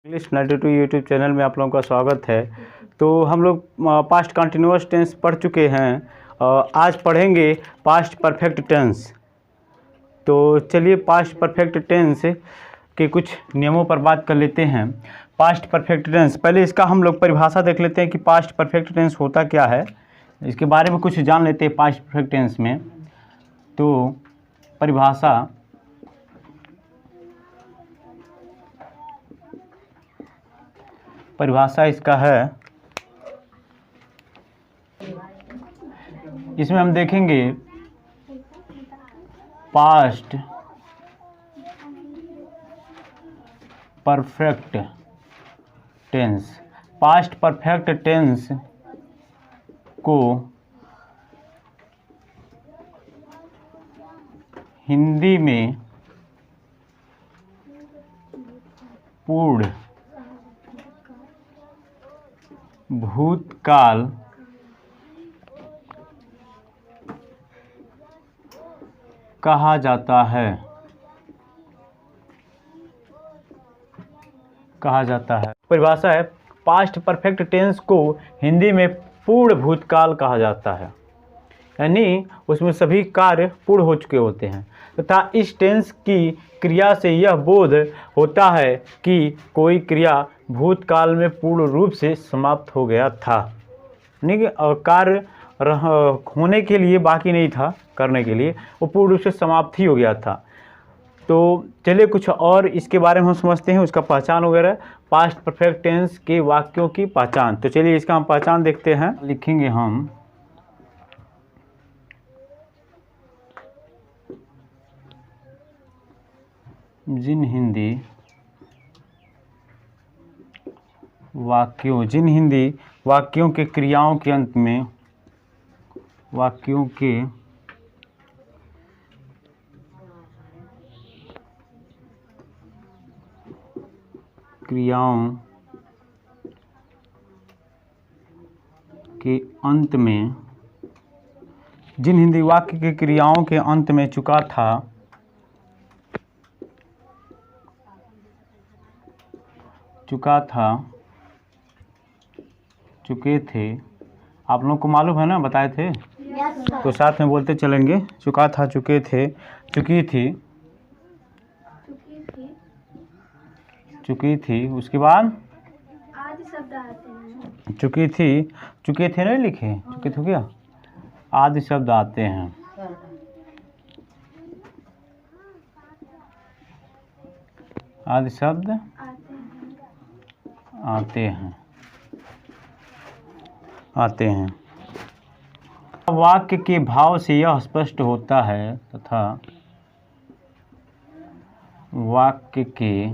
English 92 YouTube channel में आप लोगों का स्वागत है। तो हम लोग पास्ट कंटिन्यूअस टेंस पढ़ चुके हैं। आज पढ़ेंगे पास्ट परफेक्ट टेंस। तो चलिए पास्ट परफेक्ट टेंस के कुछ नियमों पर बात कर लेते हैं। पास्ट परफेक्ट टेंस, पहले इसका हम लोग परिभाषा देख लेते हैं कि पास्ट परफेक्ट टेंस होता क्या है। इसके बारे में कुछ जान लेते हैं पास्ट परफेक्ट टेंस में। तो परिभाषा इसका है, इसमें हम देखेंगे past perfect tense. Past perfect tense को हिंदी में पूर्ण भूतकाल कहा जाता है। परिभाषा है, पास्ट परफेक्ट टेंस को हिंदी में पूर्ण भूतकाल कहा जाता है, यानी उसमें सभी कार्य पूर्ण हो चुके होते हैं तथा इस टेंस की क्रिया से यह बोध होता है कि कोई क्रिया भूतकाल में पूर्ण रूप से समाप्त हो गया था, यानी कि कार्य होने के लिए बाकी नहीं था, करने के लिए वो पूर्ण रूप से समाप्त ही हो गया था। तो चलिए कुछ और इसके बारे में हम समझते हैं, उसका पहचान वगैरह, पास्ट परफेक्ट टेंस के वाक्यों की पहचान। तो चलिए इसका हम पहचान देखते हैं। लिखेंगे हम जिन हिंदी वाक्यों के क्रियाओं के अंत में जिन हिंदी वाक्य के क्रियाओं के अंत में चुके थे। आप लोगों को मालूम है ना, बताए थे। तो साथ में बोलते चलेंगे, चुका था, चुके थे, चुकी थी। उसके बाद आदि शब्द आते हैं। चुके थे नहीं लिखे, चुके थे क्या, आदि शब्द आते हैं। आदि शब्द आते हैं। वाक्य के भाव से यह स्पष्ट होता है तथा वाक्य के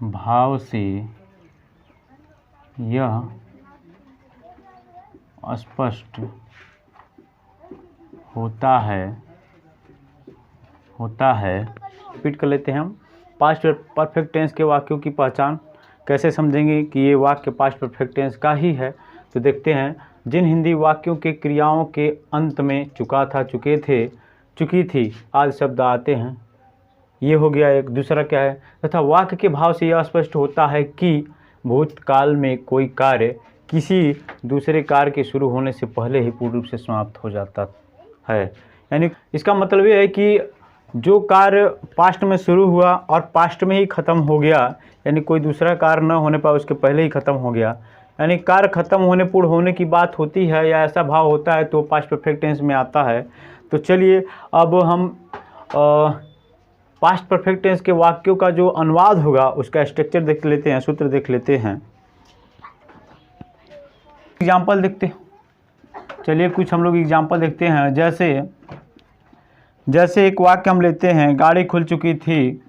भाव से यह स्पष्ट होता है। रिपीट कर लेते हैं हम। पास्ट परफेक्ट टेंस के वाक्यों की पहचान कैसे समझेंगे कि ये वाक्य पास्ट परफेक्ट टेंस का ही है। तो देखते हैं, जिन हिंदी वाक्यों के क्रियाओं के अंत में चुका था, चुके थे, चुकी थी आदि शब्द आते हैं, ये हो गया एक। दूसरा क्या है, तथा वाक्य के भाव से यह स्पष्ट होता है कि भूतकाल में कोई कार्य किसी दूसरे कार्य के शुरू होने से पहले ही पूर्ण रूप से समाप्त हो जाता है। यानी इसका मतलब ये है कि जो कार्य पास्ट में शुरू हुआ और पास्ट में ही ख़त्म हो गया, यानी कोई दूसरा कार्य न होने पर उसके पहले ही ख़त्म हो गया, यानी कार्य ख़त्म होने, पूर्ण होने की बात होती है या ऐसा भाव होता है तो पास्ट परफेक्ट टेंस में आता है। तो चलिए अब हम पास्ट परफेक्ट टेंस के वाक्यों का जो अनुवाद होगा उसका स्ट्रक्चर देख लेते हैं, सूत्र देख लेते हैं। एग्जाम्पल देखते हैं। चलिए कुछ हम लोग एग्जाम्पल देखते हैं। जैसे एक वाक्य हम लेते हैं, गाड़ी खुल चुकी थी,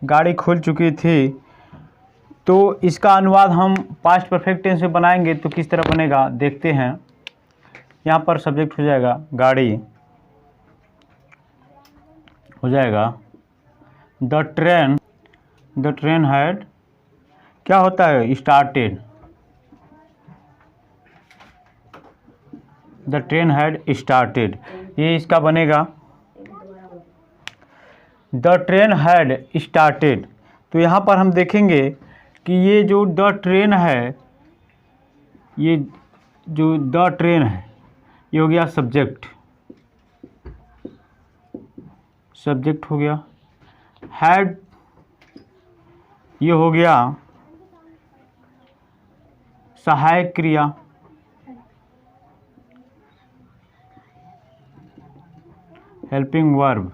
गाड़ी खुल चुकी थी। तो इसका अनुवाद हम पास्ट परफेक्ट टेंस में बनाएंगे तो किस तरह बनेगा देखते हैं। यहाँ पर सब्जेक्ट हो जाएगा गाड़ी, हो जाएगा द ट्रेन हैड क्या होता है? Started, the train had started, ये इसका बनेगा द ट्रेन हैड स्टार्टेड। तो यहाँ पर हम देखेंगे कि ये जो द ट्रेन है, ये जो द ट्रेन है ये हो गया सब्जेक्ट, सब्जेक्ट हो गया। हैड ये हो गया सहायक क्रिया, हेल्पिंग वर्ब,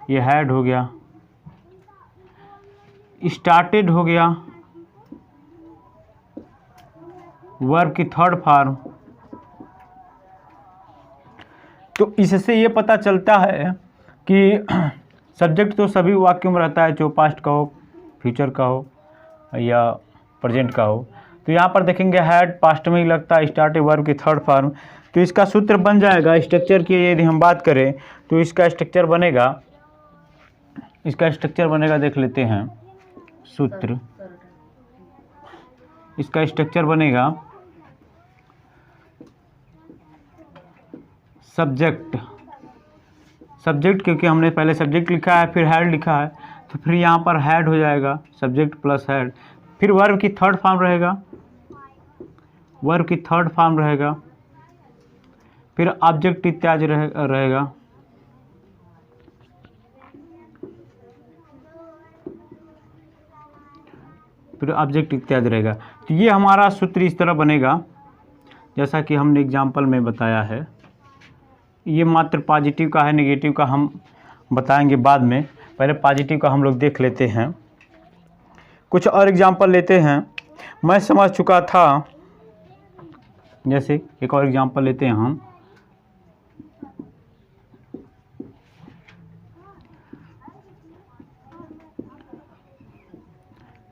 ये हैड हो गया। स्टार्टेड हो गया वर्ब की थर्ड फॉर्म। तो इससे ये पता चलता है कि सब्जेक्ट तो सभी वाक्यों में रहता है, जो पास्ट का हो, फ्यूचर का हो या प्रेजेंट का हो। तो यहाँ पर देखेंगे हैड पास्ट में ही लगता है, स्टार्टेड वर्ब की थर्ड फॉर्म। तो इसका सूत्र बन जाएगा, स्ट्रक्चर की यदि हम बात करें तो इसका स्ट्रक्चर बनेगा, इसका स्ट्रक्चर बनेगा, देख लेते हैं सूत्र। इसका स्ट्रक्चर बनेगा सब्जेक्ट, सब्जेक्ट क्योंकि हमने पहले सब्जेक्ट लिखा है फिर हैड लिखा है, तो फिर यहाँ पर हैड हो जाएगा, सब्जेक्ट प्लस हैड। फिर वर्ब की थर्ड फॉर्म रहेगा, वर्ब की थर्ड फॉर्म रहेगा, फिर ऑब्जेक्ट इत्यादि रहेगा। फिर ऑब्जेक्ट इत्यादि रहेगा। तो ये हमारा सूत्र इस तरह बनेगा जैसा कि हमने एग्जाम्पल में बताया है। ये मात्र पॉजिटिव का है, नेगेटिव का हम बताएंगे बाद में, पहले पॉजिटिव का हम लोग देख लेते हैं। कुछ और एग्जाम्पल लेते हैं। मैं समझ चुका था, जैसे एक और एग्जाम्पल लेते हैं हम।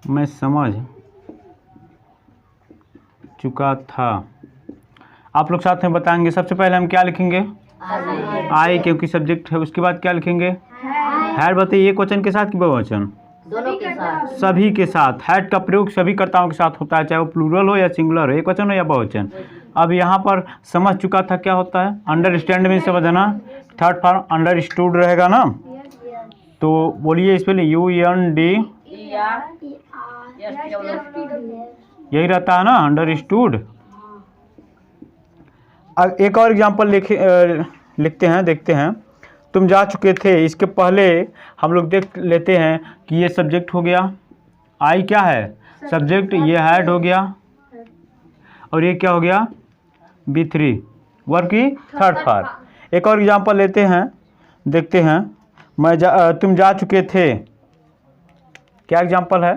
मैं समझ चुका था, आप लोग साथ में बताएंगे। सबसे पहले हम क्या लिखेंगे? आई, क्योंकि सब्जेक्ट है। उसके बाद क्या लिखेंगे? हैड। बताइए एक वचन के साथ कि बहुवचन? दोनों के साथ। सभी के साथ। हैड का प्रयोग सभी कर्ताओं के साथ होता है, चाहे वो प्लूरल हो या सिंगुलर हो, एक वचन हो या बहुवचन। अब यहाँ पर समझ चुका था क्या होता है? अंडरस्टैंड में समझना, थर्ड फॉर्म अंडरस्टूड रहेगा ना। तो बोलिए इस पे UND, यही रहता है ना, अंडरस्टूड। अब एक और एग्जांपल लिखते हैं, देखते हैं। तुम जा चुके थे, इसके पहले हम लोग देख लेते हैं कि ये सब्जेक्ट हो गया, आई क्या है? सब्जेक्ट, ये हैड हो गया, और ये क्या हो गया? B3 वर्ब की थर्ड फॉर्म। एक और एग्जांपल लेते हैं, देखते हैं। तुम जा चुके थे, क्या एग्जांपल है?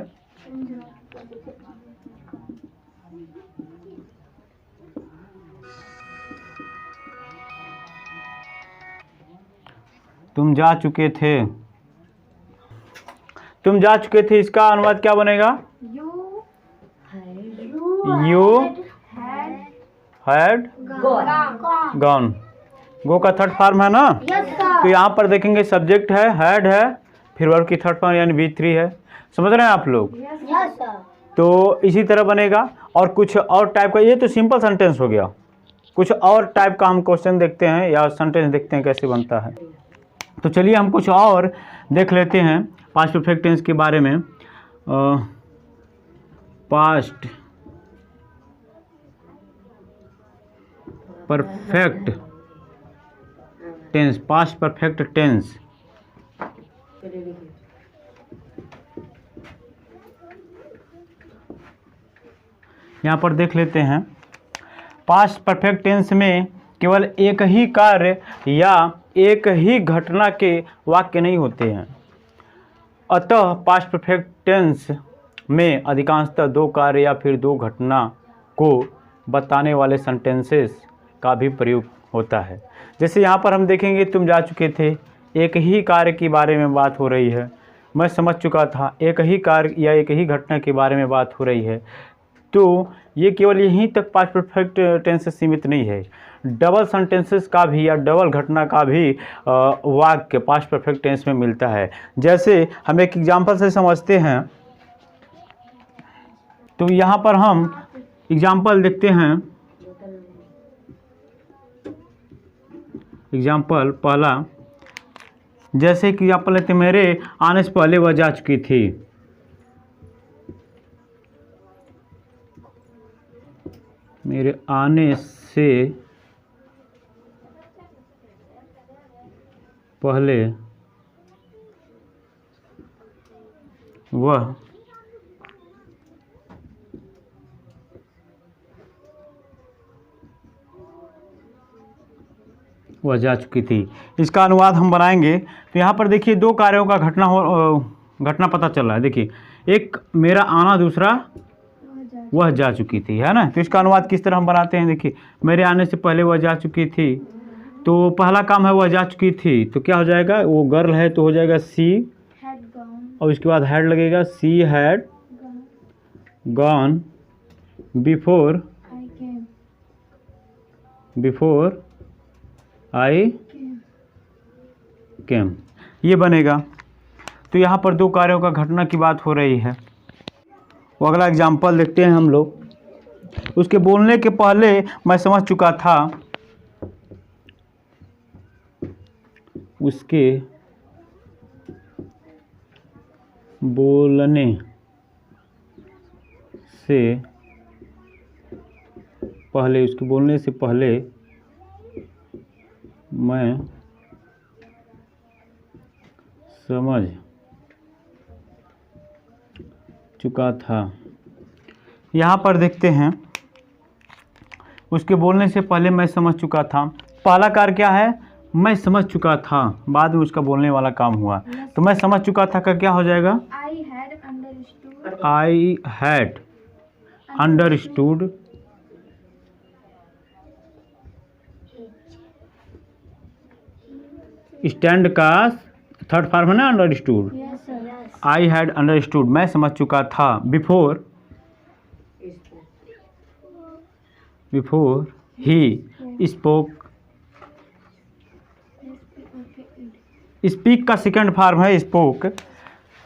तुम जा चुके थे, तुम जा चुके थे, इसका अनुवाद क्या बनेगा? You had gone. गो का थर्ड फॉर्म है ना। तो यहाँ पर देखेंगे सब्जेक्ट है, हैड है, फिर वर्ब की थर्ड फॉर्म यानी B3 है। समझ रहे हैं आप लोग? तो इसी तरह बनेगा। और कुछ और टाइप का, ये तो सिंपल सेंटेंस हो गया। कुछ और टाइप का हम क्वेश्चन देखते हैं या सेंटेंस देखते हैं कैसे बनता है। तो चलिए हम कुछ और देख लेते हैं पास्ट परफेक्ट टेंस के बारे में। Past perfect tense, past perfect tense. यहाँ पर देख लेते हैं। पास्ट परफेक्ट टेंस में केवल एक ही कार्य या एक ही घटना के वाक्य नहीं होते हैं, अतः पास्ट परफेक्ट टेंस में अधिकांशतः दो कार्य या फिर दो घटना को बताने वाले सेंटेंसेस का भी प्रयोग होता है। जैसे यहाँ पर हम देखेंगे, तुम जा चुके थे, एक ही कार्य के बारे में बात हो रही है। मैं समझ चुका था, एक ही कार्य या एक ही घटना के बारे में बात हो रही है। तो ये केवल यहीं तक पास्ट परफेक्ट टेंस से सीमित नहीं है, डबल सेंटेंसेस का भी या डबल घटना का भी वाक्य पास्ट परफेक्ट टेंस में मिलता है। जैसे हम एक एग्जांपल से समझते हैं। तो यहाँ पर हम एग्जाम्पल देखते हैं। एग्जाम्पल पहला, जैसे कि एग्जाम्पल लेते हैं, मेरे आने से पहले वह जा चुकी थी। मेरे आने से पहले वह जा चुकी थी। इसका अनुवाद हम बनाएंगे। तो यहाँ पर देखिए दो कार्यों का घटना पता चल रहा है। देखिए, एक मेरा आना, दूसरा वह जा चुकी थी, है ना। तो इसका अनुवाद किस तरह हम बनाते हैं? देखिए, मेरे आने से पहले वह जा चुकी थी, तो पहला काम है वह जा चुकी थी, तो क्या हो जाएगा? वो गर्ल है तो हो जाएगा सी, और इसके बाद हैड लगेगा, she had gone before I came, ये बनेगा। तो यहाँ पर दो कार्यों का घटना की बात हो रही है। वो अगला एग्जाम्पल देखते हैं हम लोग। उसके बोलने के पहले मैं समझ चुका था। उसके बोलने से पहले, उसके बोलने से पहले मैं समझ चुका था। यहाँ पर देखते हैं, उसके बोलने से पहले मैं समझ चुका था। पहला कार्य क्या है? मैं समझ चुका था, बाद में उसका बोलने वाला काम हुआ। तो मैं समझ चुका था का क्या हो जाएगा? आई हैड अंडरस्टूड स्टैंड का थर्ड फॉर्म है ना, अंडरस्टूड। आई हैड अंडरस्टूड, मैं समझ चुका था। बिफोर ही स्पोक, स्पीक का सेकंड फॉर्म है स्पोक।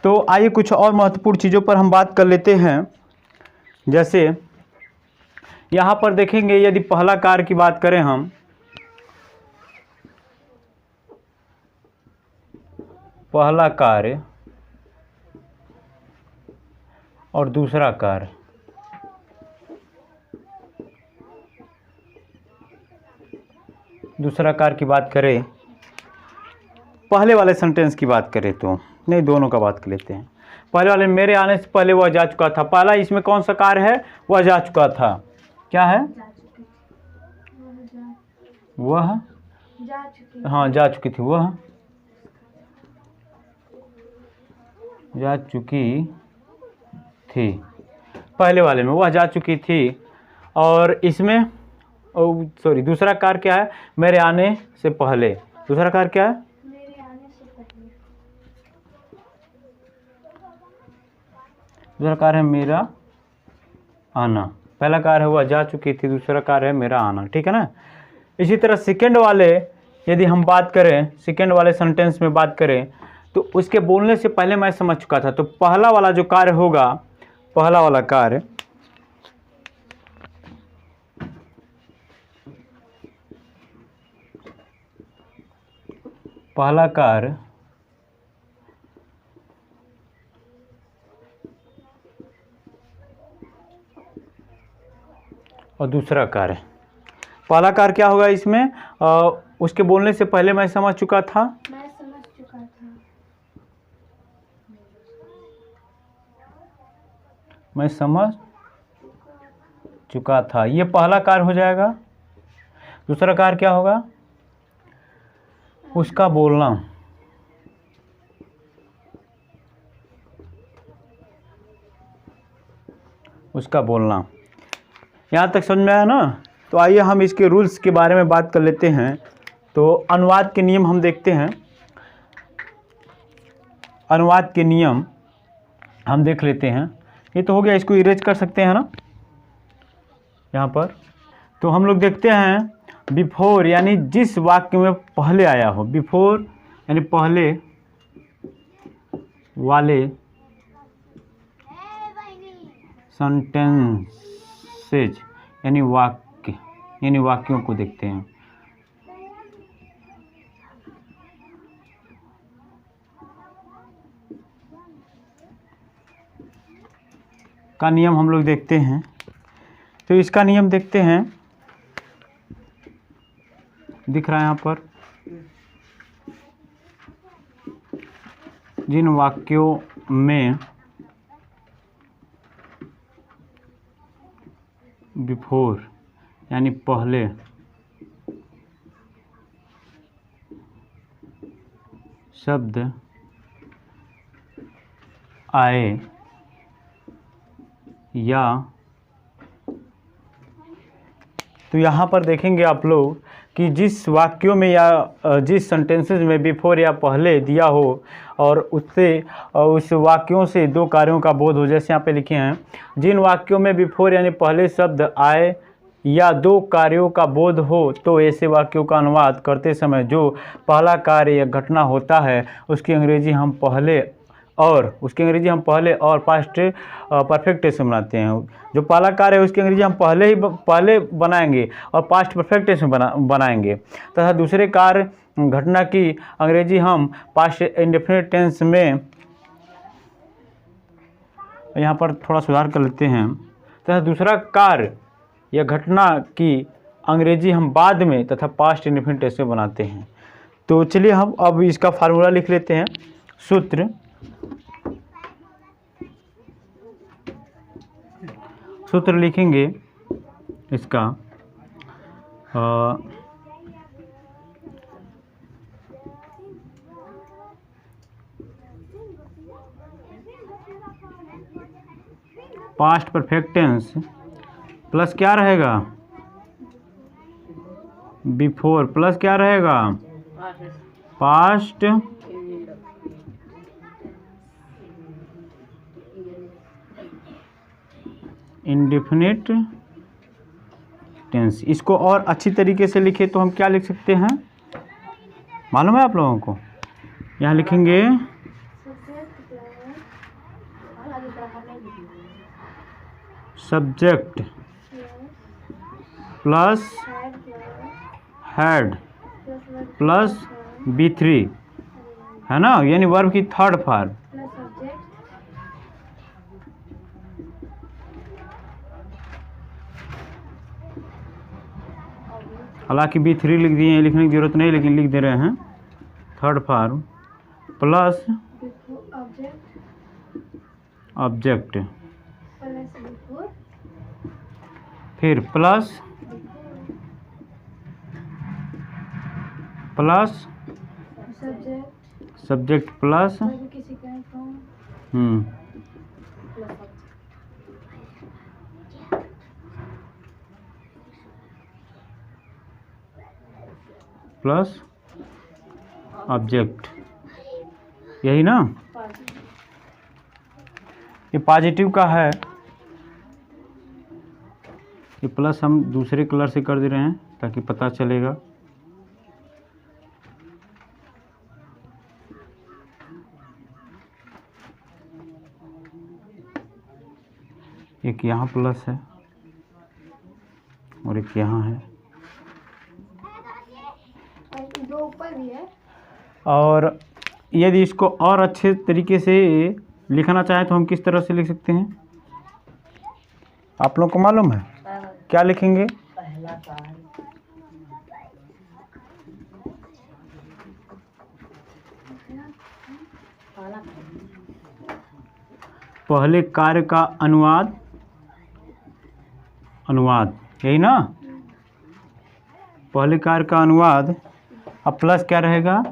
तो आइए कुछ और महत्वपूर्ण चीज़ों पर हम बात कर लेते हैं। जैसे यहाँ पर देखेंगे, यदि पहला कार्य की बात करें हम, पहला कार्य और दूसरा कार्य, दूसरा कार्य की बात करें, पहले वाले सेंटेंस की बात करें तो नहीं, दोनों का बात कर लेते हैं। पहले वाले, मेरे आने से पहले वह जा चुका था। पहला इसमें कौन सा कार्य है? वह जा चुका था। क्या है? वह हाँ, जा चुकी थी। वह जा चुकी थी। पहले वाले में वह जा चुकी थी। और इसमें दूसरा कार्य क्या है? मेरे आने से पहले। दूसरा कार्य क्या है? मेरे आने से पहले। दूसरा कार्य है मेरा आना। पहला कार्य है वह जा चुकी थी, दूसरा कार्य है मेरा आना। ठीक है ना। इसी तरह सेकंड वाले, यदि हम बात करें, सेकंड वाले सेंटेंस में बात करें, तो उसके बोलने से पहले मैं समझ चुका था। तो पहला वाला जो कार्य होगा, पहला वाला कार्य, पहला कार्य और दूसरा कार्य। पहला कार्य क्या होगा इसमें? उसके बोलने से पहले मैं समझ चुका था। मैं समझ चुका था। मैं समझ चुका था, ये पहला कार्य हो जाएगा। दूसरा कार्य क्या होगा? उसका बोलना। उसका बोलना। यहाँ तक समझ में आया ना। तो आइए हम इसके रूल्स के बारे में बात कर लेते हैं। तो अनुवाद के नियम हम देखते हैं। अनुवाद के नियम हम देख लेते हैं। ये तो हो गया, इसको इरेज कर सकते हैं ना यहाँ पर। तो हम लोग देखते हैं, बिफोर यानी जिस वाक्य में पहले आया हो, बिफोर यानी पहले वाले सेंटेंसेज यानी वाक्य यानी वाक्यों को देखते हैं। का नियम हम लोग देखते हैं। तो इसका नियम देखते हैं, दिख रहा है यहाँ पर। जिन वाक्यों में बिफोर यानी पहले शब्द आए या, तो यहाँ पर देखेंगे आप लोग कि जिस वाक्यों में या जिस सेंटेंसेस में बिफोर या पहले दिया हो और उससे उस वाक्यों से दो कार्यों का बोध हो, जैसे यहाँ पे लिखे हैं, जिन वाक्यों में बिफोर यानी पहले शब्द आए या दो कार्यों का बोध हो, तो ऐसे वाक्यों का अनुवाद करते समय जो पहला कार्य या घटना होता है उसकी अंग्रेजी हम पहले और पास्ट परफेक्ट टेंस में बनाते हैं। जो पहला कार्य है उसकी अंग्रेजी हम पहले बनाएंगे और पास्ट परफेक्ट टेंस में बनाएंगे, तथा दूसरे कार्य घटना की अंग्रेजी हम पास्ट इंडेफिनिट टेंस में, यहाँ पर थोड़ा सुधार कर लेते हैं, तथा दूसरा कार्य या घटना की अंग्रेजी हम बाद में तथा पास्ट इंडेफिनिट टेंस में बनाते हैं। तो चलिए हम अब इसका फार्मूला लिख लेते हैं। सूत्र लिखेंगे इसका, पास्ट परफेक्ट टेंस प्लस क्या रहेगा, बिफोर प्लस क्या रहेगा, पास्ट इंडेफिनिट टेंस। इसको और अच्छी तरीके से लिखे तो हम क्या लिख सकते हैं, मालूम है आप लोगों को? यहाँ लिखेंगे subject plus head plus B3, है ना, यानी वर्ब की थर्ड फॉर्म। हालांकि B3 लिख दिए हैं, लिखने की जरूरत नहीं, लेकिन लिख दे रहे हैं, थर्ड फॉर्म प्लस ऑब्जेक्ट, फिर plus subject plus plus object, यही ना। ये पॉजिटिव का है, ये प्लस हम दूसरे कलर से कर दे रहे हैं ताकि पता चलेगा। एक यहाँ प्लस है और एक यहाँ है, दो ऊपर भी है। और यदि इसको और अच्छे तरीके से लिखना चाहें तो हम किस तरह से लिख सकते हैं, आप लोग को मालूम है? क्या लिखेंगे? पहले कार्य का अनुवाद, यही ना, पहले कार्य का अनुवाद। अब प्लस क्या रहेगा,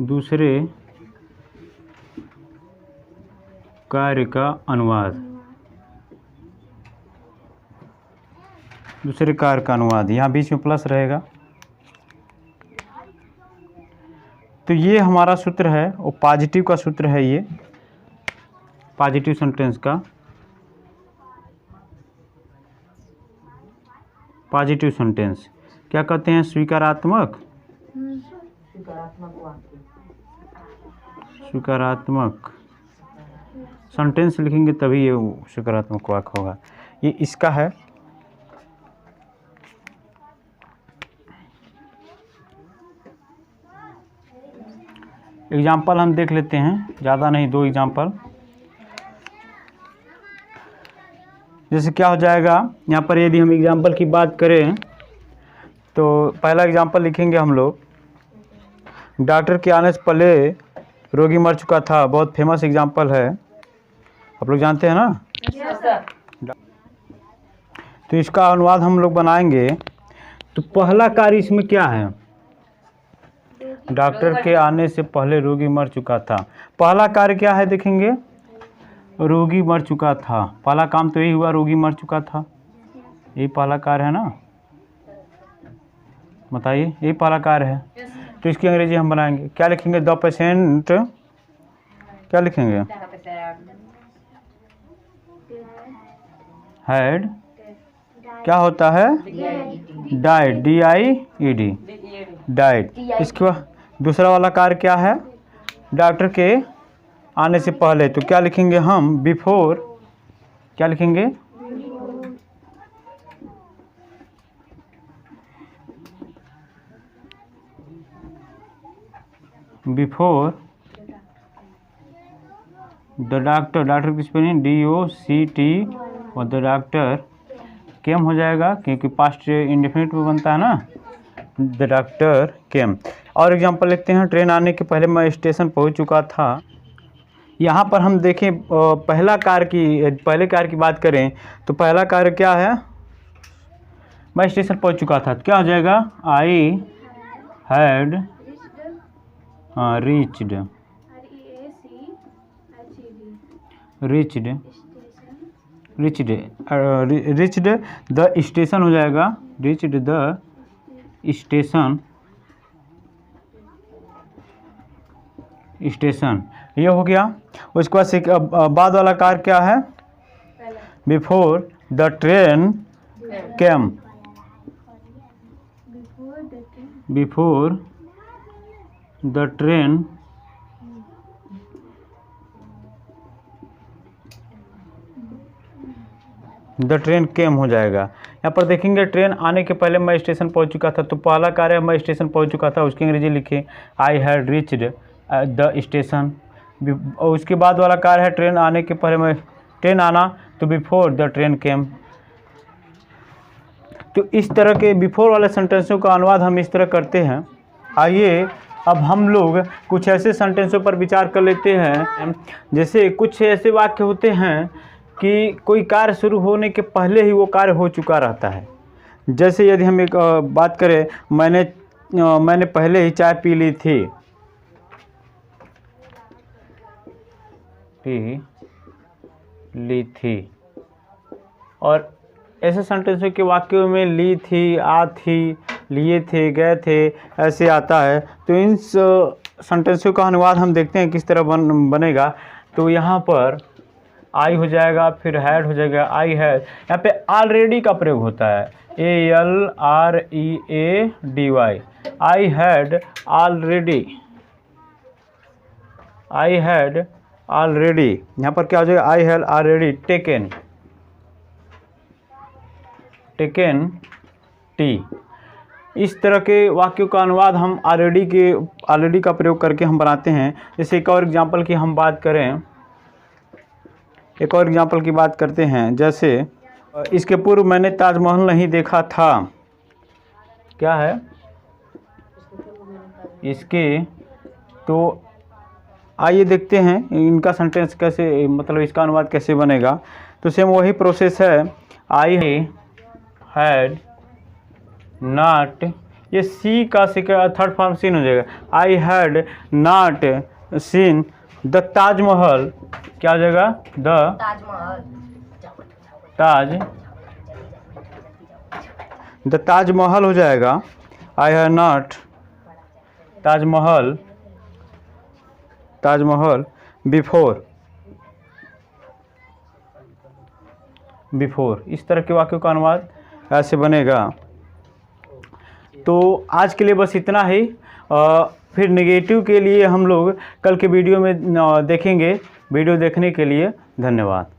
दूसरे कार्य का अनुवाद, दूसरे कार्य का अनुवाद, यहाँ बीच में प्लस रहेगा। तो ये हमारा सूत्र है, वो पॉजिटिव का सूत्र है, ये पॉजिटिव सेंटेंस का, पॉजिटिव सेंटेंस क्या कहते हैं, स्वीकारात्मक सेंटेंस लिखेंगे तभी ये सकारात्मक वाक्य होगा। ये इसका है। एग्जाम्पल हम देख लेते हैं, ज़्यादा नहीं, 2 एग्जाम्पल। जैसे क्या हो जाएगा यहाँ पर, यदि हम एग्जाम्पल की बात करें तो पहला एग्जाम्पल लिखेंगे हम लोग, डॉक्टर के आने से पहले रोगी मर चुका था। बहुत फेमस एग्जाम्पल है, आप लोग जानते हैं ना। तो इसका अनुवाद हम लोग बनाएंगे। तो पहला कार्य इसमें क्या है, डॉक्टर के आने से पहले रोगी मर चुका था। पहला कार्य क्या है देखेंगे, रोगी मर चुका था। पहला काम तो यही हुआ, रोगी मर चुका था, यही पहला कार्य है ना, बताइए, यही पहला कार्य है। तो इसकी अंग्रेजी हम बनाएंगे, क्या लिखेंगे, द पेशेंट, क्या लिखेंगे, हैड, क्या होता है, डाइड, DIED, डाइड। इसके बाद दूसरा वाला कार्य क्या है, डॉक्टर के आने से पहले। तो क्या लिखेंगे हम, बिफोर, क्या लिखेंगे, बिफोर द डॉक्टर, डॉक्टर की स्पेलिंग DOCT, और द डॉक्टर केम हो जाएगा क्योंकि पास्ट इंडेफिनिट में बनता है ना, द डॉक्टर केम। और एग्जांपल लिखते हैं, ट्रेन आने के पहले मैं स्टेशन पहुंच चुका था। यहाँ पर हम देखें पहले कार्य की बात करें तो पहला कार्य क्या है, मैं स्टेशन पहुंच चुका था। तो क्या हो जाएगा, I had reached, reached the station हो जाएगा, रिच्ड द स्टेशन, ये हो गया। उसके बाद वाला कार्य क्या है, before the train came, before the train came हो जाएगा। यहाँ पर देखेंगे, ट्रेन आने के पहले मैं स्टेशन पहुँच चुका था। तो पहला कार्य मैं स्टेशन पहुँच चुका था, उसकी अंग्रेजी लिखे, आई हैड रीच्ड द स्टेशन। और उसके बाद वाला कार्य है, ट्रेन आने के पहले मैं, ट्रेन आना, तो बिफोर द ट्रेन केम। तो इस तरह के बिफोर वाले सेंटेंसों का अनुवाद हम इस तरह करते हैं। आइए अब हम लोग कुछ ऐसे सेंटेंसों पर विचार कर लेते हैं, जैसे कुछ ऐसे वाक्य होते हैं कि कोई कार्य शुरू होने के पहले ही वो कार्य हो चुका रहता है। जैसे यदि हम एक बात करें, मैंने पहले ही चाय पी ली थी, और ऐसे सेंटेंसों के वाक्यों में ली थी, आ थी, लिए थे, गए थे, ऐसे आता है। तो इन सेंटेंसों का अनुवाद हम देखते हैं किस तरह बनेगा। तो यहाँ पर आई हो जाएगा, फिर हैड हो जाएगा, आई हैड। यहाँ पे ऑलरेडी का प्रयोग होता है, ALREADY, I had already, I had already. यहाँ पर क्या हो जाएगा, I had already taken T. इस तरह के वाक्यों का अनुवाद हम ऑलरेडी का प्रयोग करके हम बनाते हैं। जैसे एक और एग्जांपल की हम बात करें, एक और एग्जांपल की बात करते हैं, जैसे इसके पूर्व मैंने ताजमहल नहीं देखा था। क्या है इसके, तो आइए देखते हैं इनका सेंटेंस कैसे, मतलब इसका अनुवाद कैसे बनेगा। तो सेम वही प्रोसेस है, आई हैड नॉट, ये सी का थर्ड फॉर्म सीन हो जाएगा, I had not seen the Taj Mahal. क्या हो जाएगा, द ताजमहल हो जाएगा, I have not Taj Mahal before. इस तरह के वाक्यों का अनुवाद ऐसे बनेगा। तो आज के लिए बस इतना ही। फिर नेगेटिव के लिए हम लोग कल के वीडियो में देखेंगे वीडियो देखने के लिए धन्यवाद।